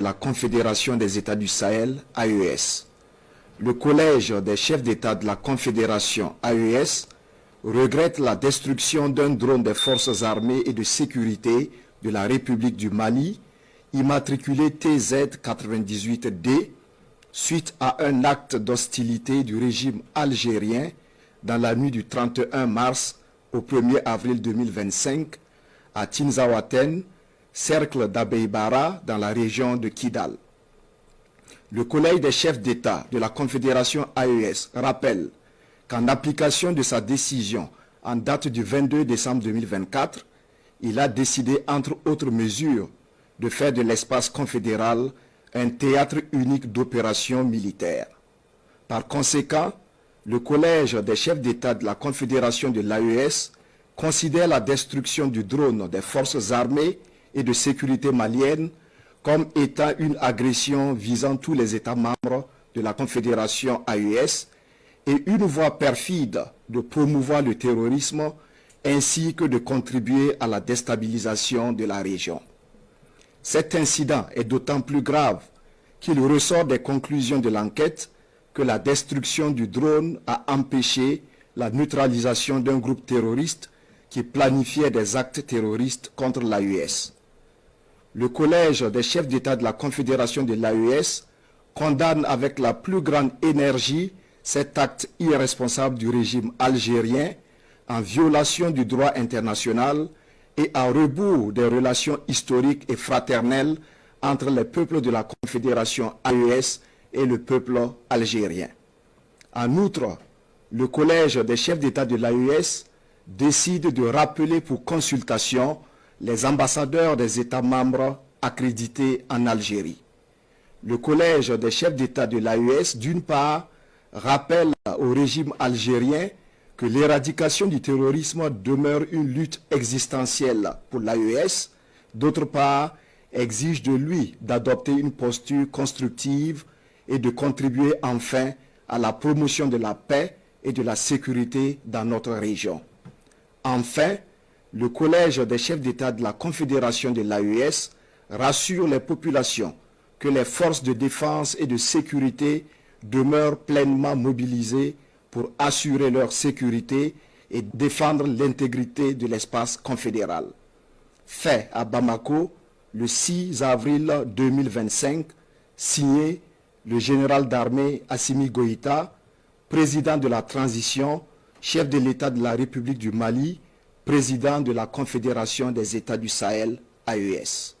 la Confédération des États du Sahel, AES. Le Collège des chefs d'État de la Confédération AES regrette la destruction d'un drone des forces armées et de sécurité de la République du Mali, immatriculé TZ98D, suite à un acte d'hostilité du régime algérien dans la nuit du 31 mars au 1er avril 2025 à Tinzaouaten, cercle d'Abeybara dans la région de Kidal. Le Collège des chefs d'État de la Confédération AES rappelle qu'en application de sa décision en date du 22 décembre 2024, il a décidé, entre autres mesures, de faire de l'espace confédéral un théâtre unique d'opérations militaires. Par conséquent, le Collège des chefs d'État de la Confédération de l'AES considère la destruction du drone des forces armées et de sécurité maliennes comme étant une agression visant tous les États membres de la Confédération AES et une voie perfide de promouvoir le terrorisme ainsi que de contribuer à la déstabilisation de la région. Cet incident est d'autant plus grave qu'il ressort des conclusions de l'enquête que la destruction du drone a empêché la neutralisation d'un groupe terroriste qui planifiait des actes terroristes contre l'AES. Le Collège des chefs d'État de la Confédération de l'AES condamne avec la plus grande énergie cet acte irresponsable du régime algérien en violation du droit international et à rebours des relations historiques et fraternelles entre les peuples de la Confédération AES et le peuple algérien. En outre, le Collège des chefs d'État de l'AES décide de rappeler pour consultation les ambassadeurs des États membres accrédités en Algérie. Le Collège des chefs d'État de l'AES, d'une part, rappelle au régime algérien que l'éradication du terrorisme demeure une lutte existentielle pour l'AES, d'autre part, exige de lui d'adopter une posture constructive et de contribuer enfin à la promotion de la paix et de la sécurité dans notre région. Enfin, le Collège des chefs d'État de la Confédération de l'AES rassure les populations que les forces de défense et de sécurité demeurent pleinement mobilisées pour assurer leur sécurité et défendre l'intégrité de l'espace confédéral. Fait à Bamako le 6 avril 2025, signé le général d'armée Assimi Goïta, président de la transition, chef de l'État de la République du Mali, président de la Confédération des États du Sahel, AES.